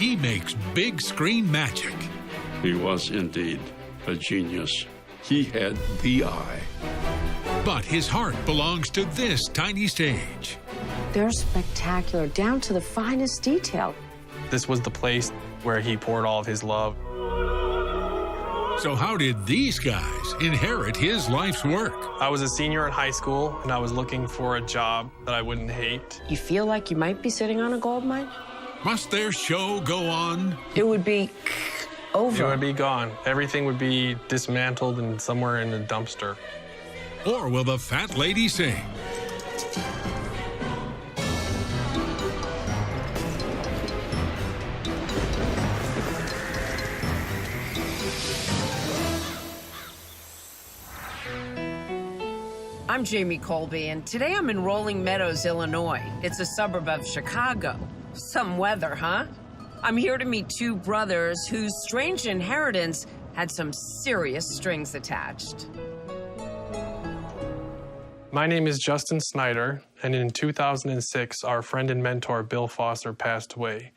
he makes big screen magic. He was indeed a genius. He had the eye. But his heart belongs to this tiny stage. They're spectacular, down to the finest detail. This was the place where he poured all of his love. So how did these guys inherit his life's work? I was a senior in high school, and I was looking for a job that I wouldn't hate. You feel like you might be sitting on a gold mine? Must their show go on? It would be over. It would be gone. Everything would be dismantled and somewhere in a dumpster. Or will the fat lady sing? I'm Jamie Colby, and today I'm in Rolling Meadows, Illinois. It's a suburb of Chicago. Some weather, huh? I'm here to meet two brothers whose strange inheritance had some serious strings attached. My name is Justin Snyder, and in 2006, our friend and mentor Bill Foster passed away,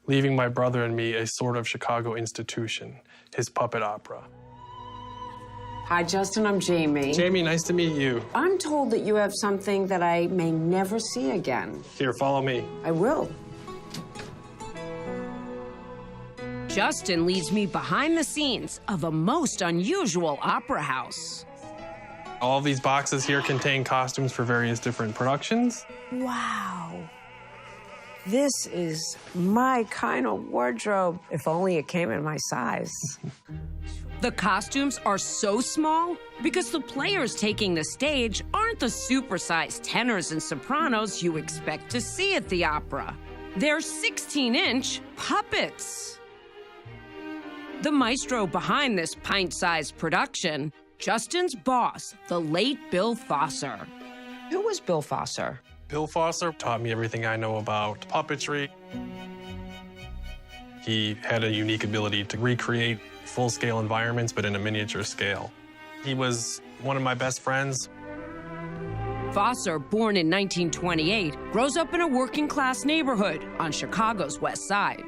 leaving my brother and me a sort of Chicago institution, his puppet opera. Hi, Justin, I'm Jamie. Jamie, nice to meet you. I'm told that you have something that I may never see again. Here, follow me. I will. Justin leads me behind the scenes of a most unusual opera house. All these boxes here contain costumes for various different productions. Wow. This is my kind of wardrobe. If only it came in my size. The costumes are so small because the players taking the stage aren't the supersized tenors and sopranos you expect to see at the opera. They're 16-inch puppets. The maestro behind this pint-sized production, Justin's boss, the late Bill Foster. Who was Bill Foster? Bill Foster taught me everything I know about puppetry. He had a unique ability to recreate full-scale environments, but in a miniature scale. He was one of my best friends. Foster, born in 1928, grows up in a working-class neighborhood on Chicago's West Side.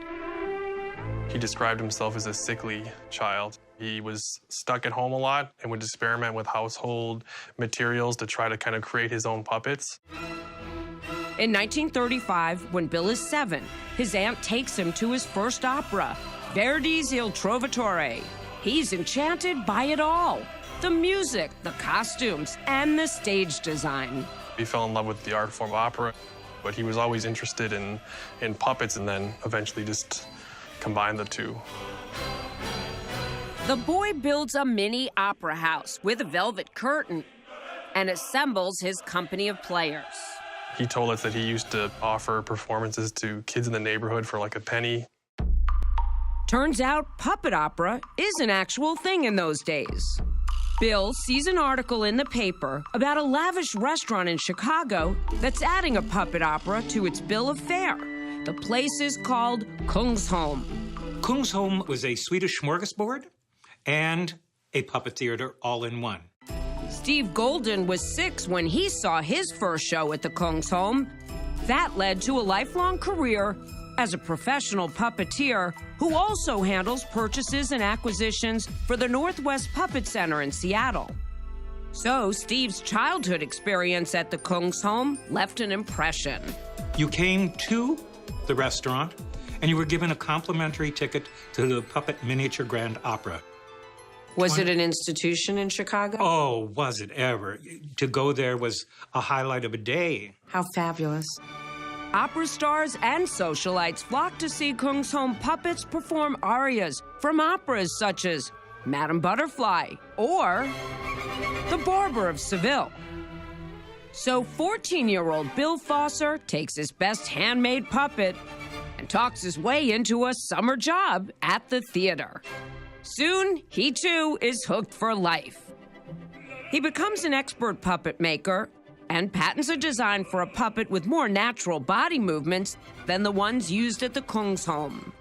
He described himself as a sickly child. He was stuck at home a lot and would experiment with household materials to try to kind of create his own puppets. In 1935, when Bill is 7, his aunt takes him to his first opera, Verdi's Il Trovatore. He's enchanted by it all. The music, the costumes, and the stage design. He fell in love with the art form opera, but he was always interested in puppets and then eventually just combined the two. The boy builds a mini opera house with a velvet curtain and assembles his company of players. He told us that he used to offer performances to kids in the neighborhood for like a penny. Turns out puppet opera is an actual thing in those days. Bill sees an article in the paper about a lavish restaurant in Chicago that's adding a puppet opera to its bill of fare. The place is called Kungsholm. Kungsholm was a Swedish smorgasbord and a puppet theater all in one. Steve Golden was 6 when he saw his first show at the Kungsholm. That led to a lifelong career as a professional puppeteer who also handles purchases and acquisitions for the Northwest Puppet Center in Seattle. So Steve's childhood experience at the Kungsholm left an impression. You came to the restaurant and you were given a complimentary ticket to the Puppet Miniature Grand Opera. Was it an institution in Chicago? Oh, was it ever? To go there was a highlight of a day. How fabulous. Opera stars and socialites flock to see Kungsholm puppets perform arias from operas such as Madame Butterfly or The Barber of Seville. So 14-year-old Bill Foster takes his best handmade puppet and talks his way into a summer job at the theater. Soon, he too is hooked for life. He becomes an expert puppet maker and patents a design for a puppet with more natural body movements than the ones used at the Kungsholm.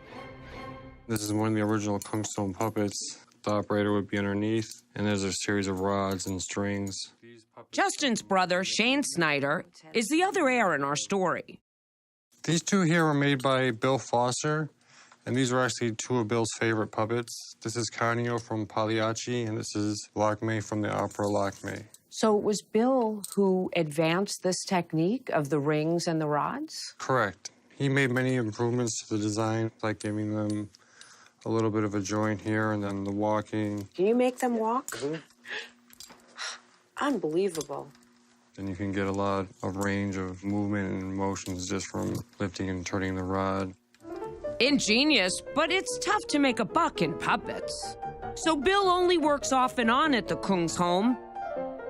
This is one of the original Kungsholm puppets. The operator would be underneath, and there's a series of rods and strings. Justin's brother, Shane Snyder, is the other heir in our story. These two here were made by Bill Foster. And these are actually two of Bill's favorite puppets. This is Canio from Pagliacci, and this is Lakme from the opera Lakme. So it was Bill who advanced this technique of the rings and the rods? Correct. He made many improvements to the design, like giving them a little bit of a joint here and then the walking. Can you make them walk? Unbelievable. And you can get a lot of range of movement and motions just from lifting and turning the rod. Ingenious, but it's tough to make a buck in puppets. So Bill only works off and on at the Kungsholm,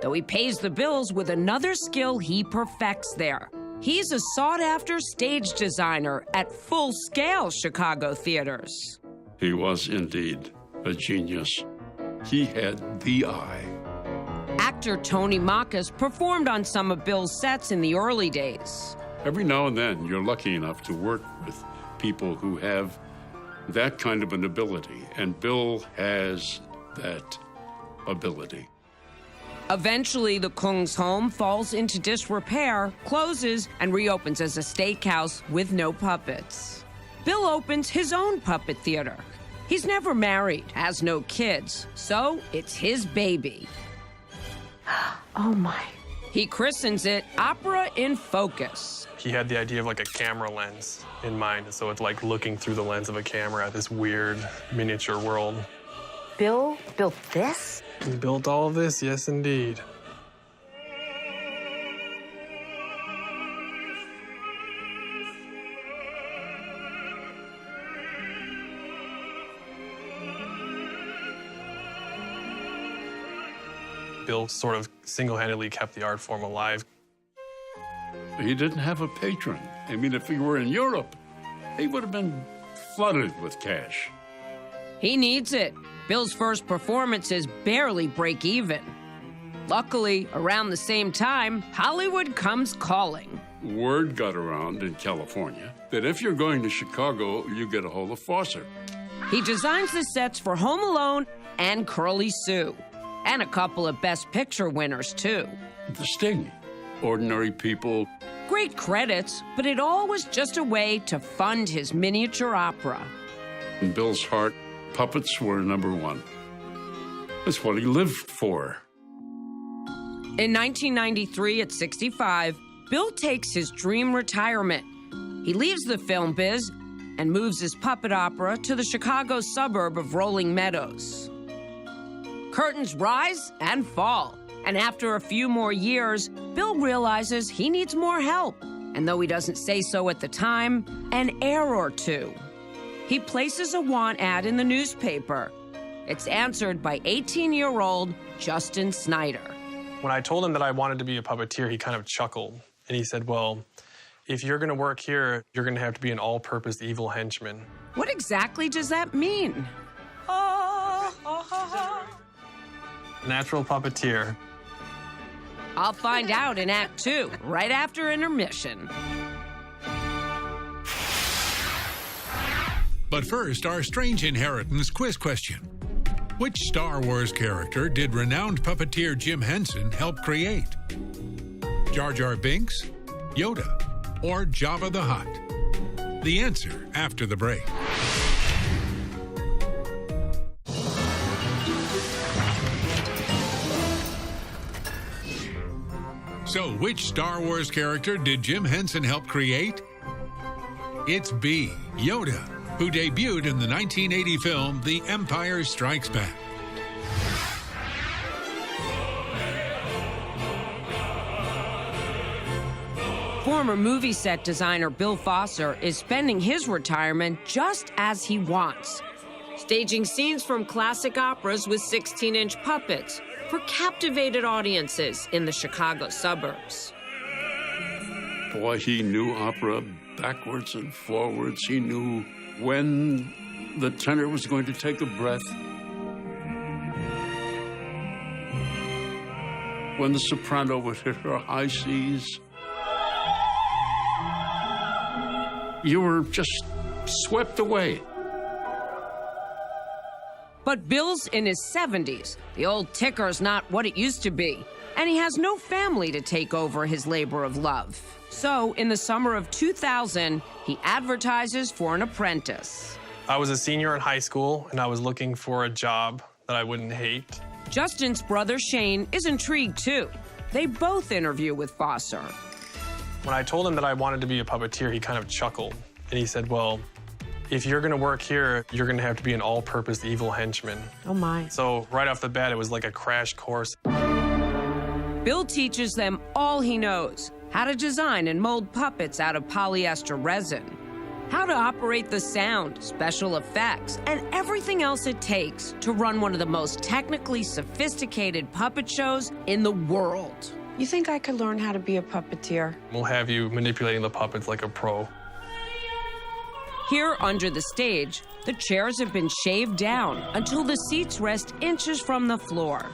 though he pays the bills with another skill he perfects there. He's a sought-after stage designer at full-scale Chicago theaters. He was indeed a genius. He had the eye. Actor Tony Makis performed on some of Bill's sets in the early days. Every now and then, you're lucky enough to work with people who have that kind of an ability, and Bill has that ability. Eventually, the Kungsholm falls into disrepair, closes, and reopens as a steakhouse with no puppets. Bill opens his own puppet theater. He's never married, has no kids, so it's his baby. Oh, my. He christens it Opera in Focus. He had the idea of like a camera lens in mind, so it's like looking through the lens of a camera at this weird miniature world. Bill built this? He built all of this? Yes, indeed. Bill sort of single-handedly kept the art form alive. He didn't have a patron. I mean, if he were in Europe, he would have been flooded with cash. He needs it. Bill's first performances barely break even. Luckily, around the same time, Hollywood comes calling. Word got around in California that if you're going to Chicago, you get a hold of Foster. He designs the sets for Home Alone and Curly Sue, and a couple of Best Picture winners, too. The Sting, Ordinary People. Great credits, but it all was just a way to fund his miniature opera. In Bill's heart, puppets were number one. That's what he lived for. In 1993, at 65, Bill takes his dream retirement. He leaves the film biz and moves his puppet opera to the Chicago suburb of Rolling Meadows. Curtains rise and fall, and after a few more years, Bill realizes he needs more help. And though he doesn't say so at the time, an heir or two. He places a want ad in the newspaper. It's answered by 18-year-old Justin Snyder. When I told him that I wanted to be a puppeteer, he kind of chuckled. And he said, well, if you're going to work here, you're going to have to be an all-purpose evil henchman. What exactly does that mean? Natural puppeteer. I'll find out in Act 2, right after intermission. But first, our Strange Inheritance quiz question. Which Star Wars character did renowned puppeteer Jim Henson help create? Jar Jar Binks, Yoda, or Jabba the Hutt? The answer after the break. So, which Star Wars character did Jim Henson help create? It's B, Yoda, who debuted in the 1980 film The Empire Strikes Back. Former movie set designer Bill Foster is spending his retirement just as he wants, staging scenes from classic operas with 16-inch puppets for captivated audiences in the Chicago suburbs. Boy, he knew opera backwards and forwards. He knew when the tenor was going to take a breath, when the soprano would hit her high C's. You were just swept away. But Bill's in his 70s. The old ticker's not what it used to be, and he has no family to take over his labor of love. So, in the summer of 2000, he advertises for an apprentice. I was a senior in high school, and I was looking for a job that I wouldn't hate. Justin's brother Shane is intrigued too. They both interview with Foster. When I told him that I wanted to be a puppeteer, he kind of chuckled. And he said, well, if you're gonna work here, you're gonna have to be an all-purpose evil henchman. Oh my. So right off the bat, it was like a crash course. Bill teaches them all he knows, how to design and mold puppets out of polyester resin, how to operate the sound, special effects, and everything else it takes to run one of the most technically sophisticated puppet shows in the world. You think I could learn how to be a puppeteer? We'll have you manipulating the puppets like a pro. Here under the stage, the chairs have been shaved down until the seats rest inches from the floor.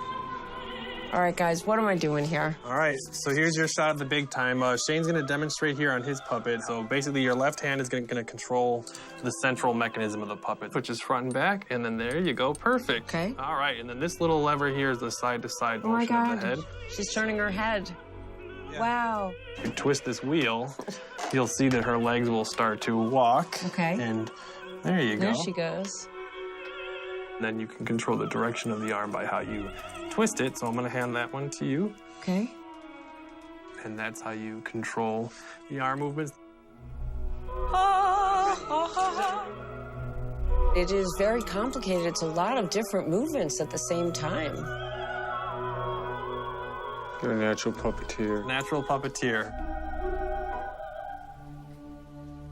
All right, guys, what am I doing here? All right, so here's your shot of the big time. Shane's gonna demonstrate here on his puppet. So basically your left hand is gonna control the central mechanism of the puppet, which is front and back, and then there you go, perfect. Okay. All right, and then this little lever here is the side-to-side Oh my motion of God. the head. She's turning her head. Yeah. Wow. You twist this wheel, you'll see that her legs will start to walk. Okay. And there you go. There she goes. And then you can control the direction of the arm by how you twist it. So I'm gonna hand that one to you. Okay. And that's how you control the arm movements. It is very complicated. It's a lot of different movements at the same time. You're a natural puppeteer. Natural puppeteer.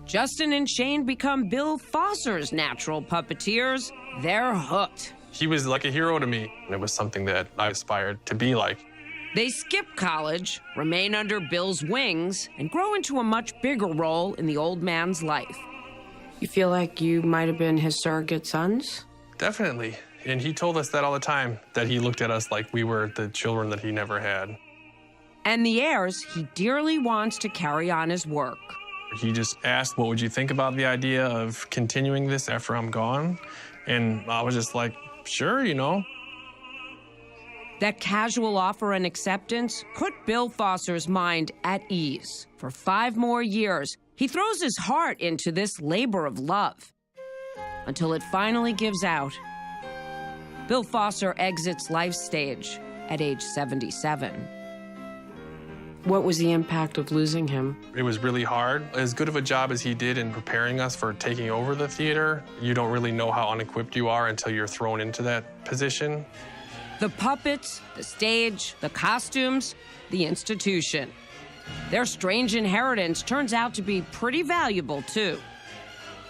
Justin and Shane become Bill Foster's natural puppeteers. They're hooked. He was like a hero to me. And it was something that I aspired to be like. They skip college, remain under Bill's wings, and grow into a much bigger role in the old man's life. You feel like you might have been his surrogate sons? Definitely. And he told us that all the time, that he looked at us like we were the children that he never had. And the heirs he dearly wants to carry on his work. He just asked, what would you think about the idea of continuing this after I'm gone? And I was just like, sure, you know. That casual offer and acceptance put Bill Foster's mind at ease. For 5 more years, he throws his heart into this labor of love until it finally gives out. Bill Foster exits life stage at age 77. What was the impact of losing him? It was really hard. As good of a job as he did in preparing us for taking over the theater, you don't really know how unequipped you are until you're thrown into that position. The puppets, the stage, the costumes, the institution. Their strange inheritance turns out to be pretty valuable, too.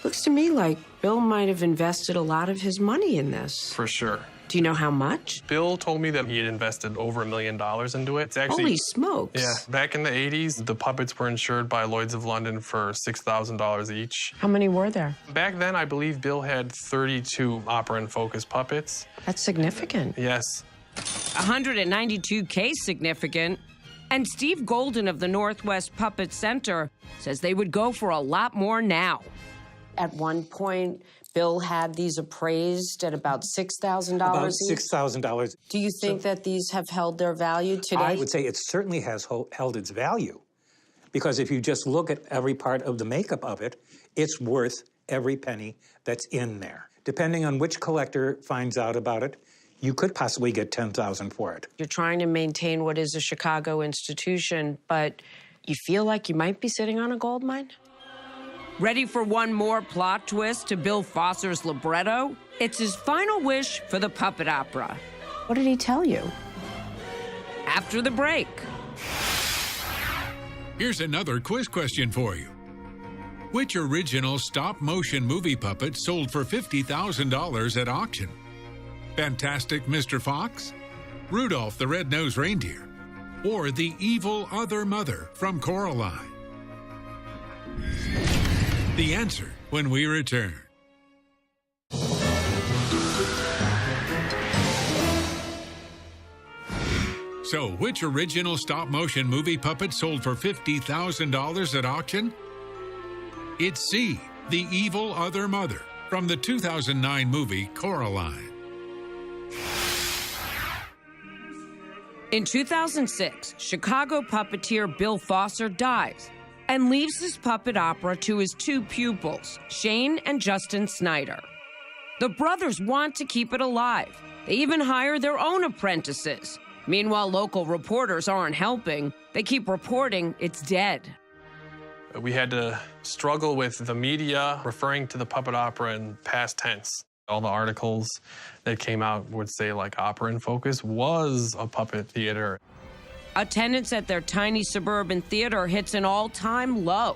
Looks to me like Bill might have invested a lot of his money in this. For sure. Do you know how much? Bill told me that he had invested over $1 million into it. It's actually, Holy smokes. Yeah, back in the 80s, the puppets were insured by Lloyd's of London for $6,000 each. How many were there? Back then, I believe Bill had 32 opera and focus puppets. That's significant. Yes. 192K significant. And Steve Golden of the Northwest Puppet Center says they would go for a lot more now. At one point, Bill had these appraised at about $6,000 About each. $6,000. Do you think that these have held their value today? I would say it certainly has held its value. Because if you just look at every part of the makeup of it, it's worth every penny that's in there. Depending on which collector finds out about it, you could possibly get $10,000 for it. You're trying to maintain what is a Chicago institution, but you feel like you might be sitting on a gold mine? Ready for one more plot twist to Bill Foster's libretto? It's his final wish for the puppet opera. What did he tell you? After the break. Here's another quiz question for you. Which original stop-motion movie puppet sold for $50,000 at auction? Fantastic Mr. Fox, Rudolph the Red-Nosed Reindeer, or the evil other mother from Coraline? The answer when we return. So, which original stop-motion movie puppet sold for $50,000 at auction? It's C, the evil other mother from the 2009 movie Coraline. In 2006, Chicago puppeteer Bill Foster dies and leaves his puppet opera to his two pupils, Shane and Justin Snyder. The brothers want to keep it alive. They even hire their own apprentices. Meanwhile, local reporters aren't helping. They keep reporting it's dead. We had to struggle with the media referring to the puppet opera in past tense. All the articles that came out would say, like, Opera in Focus was a puppet theater. Attendance at their tiny suburban theater hits an all-time low.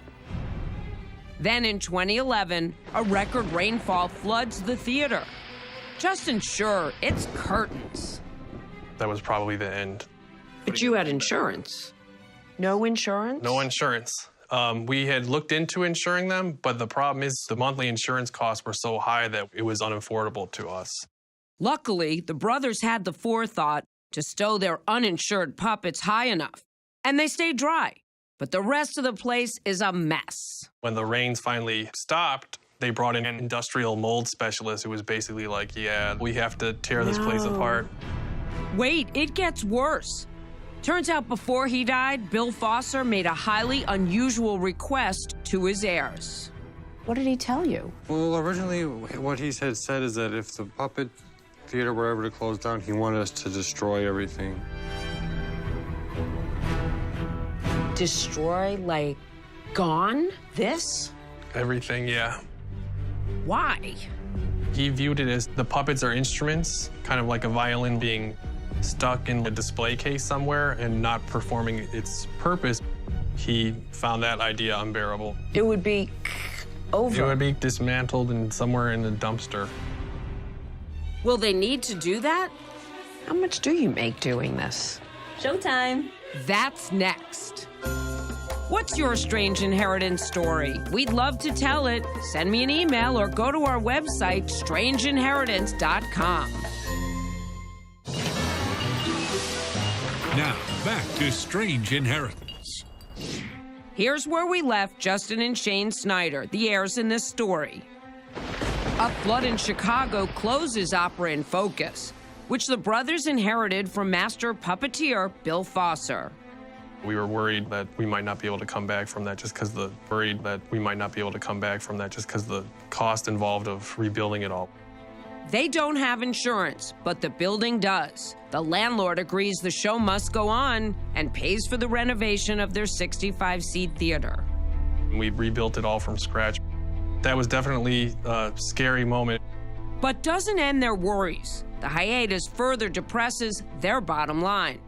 Then in 2011, a record rainfall floods the theater. Justin's sure it's curtains. That was probably the end. But you had insurance. No insurance? No insurance. We had looked into insuring them, but the problem is the monthly insurance costs were so high that it was unaffordable to us. Luckily, the brothers had the forethought to stow their uninsured puppets high enough, and they stayed dry. But the rest of the place is a mess. When the rains finally stopped, they brought in an industrial mold specialist who was basically like, yeah, we have to tear this place apart. Wait, it gets worse. Turns out before he died, Bill Foster made a highly unusual request to his heirs. What did he tell you? Well, originally, what he had said is that if the puppet theater were ever to close down, he wanted us to destroy everything. Destroy, like, gone? This? Everything, yeah. Why? He viewed it as the puppets are instruments, kind of like a violin being stuck in a display case somewhere and not performing its purpose. He found that idea unbearable. It would be over. It would be dismantled and somewhere in the dumpster. Will they need to do that? How much do you make doing this? Showtime. That's next. What's your strange inheritance story? We'd love to tell it. Send me an email or go to our website, strangeinheritance.com. Now, back to Strange Inheritance. Here's where we left Justin and Shane Snyder, the heirs in this story. A flood in Chicago closes Opera in Focus, which the brothers inherited from master puppeteer Bill Foster. We were worried that we might not be able to come back from that just because the cost involved of rebuilding it all. They don't have insurance, but the building does. The landlord agrees the show must go on and pays for the renovation of their 65-seat theater. We rebuilt it all from scratch. That was definitely a scary moment. But doesn't end their worries. The hiatus further depresses their bottom line.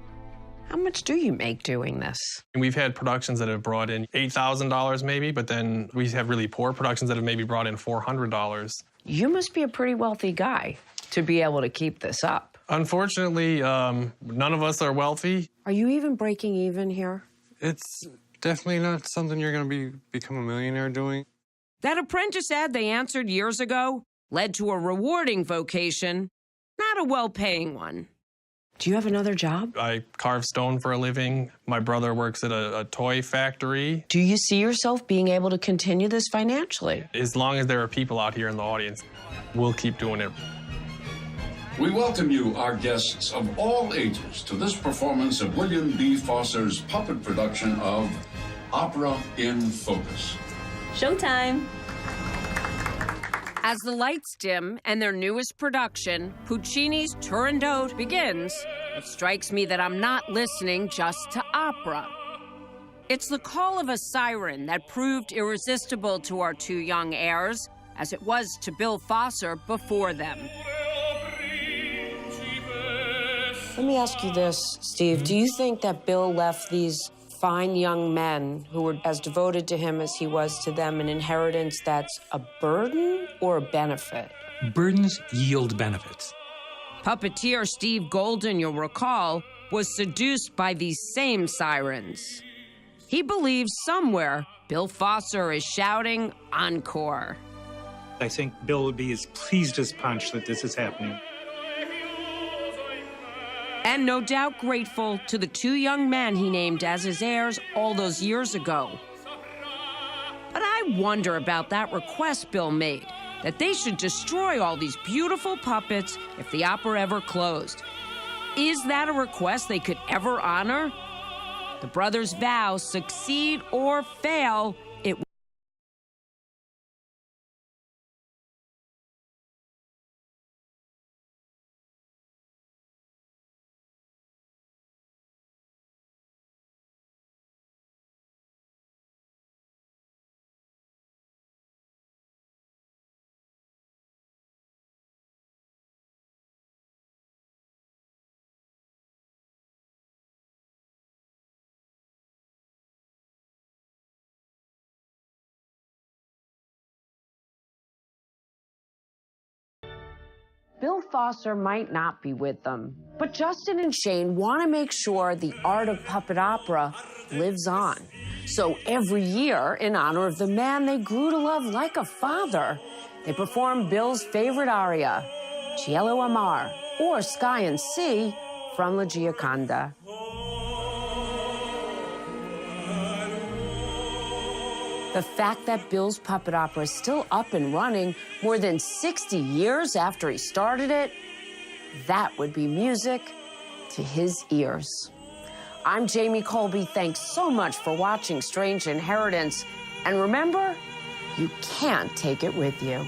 How much do you make doing this? And we've had productions that have brought in $8,000 maybe, but then we have really poor productions that have maybe brought in $400. You must be a pretty wealthy guy to be able to keep this up. Unfortunately, none of us are wealthy. Are you even breaking even here? It's definitely not something you're going to become a millionaire doing. That apprentice ad they answered years ago led to a rewarding vocation, not a well-paying one. Do you have another job? I carve stone for a living. My brother works at a toy factory. Do you see yourself being able to continue this financially? As long as there are people out here in the audience, we'll keep doing it. We welcome you, our guests of all ages, to this performance of William B. Foster's puppet production of Opera in Focus. Showtime. As the lights dim and their newest production, Puccini's Turandot, begins, it strikes me that I'm not listening just to opera. It's the call of a siren that proved irresistible to our two young heirs, as it was to Bill Foster before them. Let me ask you this, Steve. Do you think that Bill left these fine young men who were as devoted to him as he was to them an inheritance that's a burden or a benefit? Burdens yield benefits. Puppeteer Steve Golden, you'll recall, was seduced by these same sirens. He believes somewhere Bill Foster is shouting encore. I think Bill would be as pleased as punch that this is happening. And no doubt grateful to the two young men he named as his heirs all those years ago. But I wonder about that request Bill made, that they should destroy all these beautiful puppets if the opera ever closed. Is that a request they could ever honor? The brothers vow, succeed or fail, it Bill Foster might not be with them, but Justin and Shane want to make sure the art of puppet opera lives on. So every year, in honor of the man they grew to love like a father, they perform Bill's favorite aria, Cielo Amar, or Sky and Sea, from La Gioconda. The fact that Bill's puppet opera is still up and running more than 60 years after he started it, that would be music to his ears. I'm Jamie Colby. Thanks so much for watching Strange Inheritance. And remember, you can't take it with you.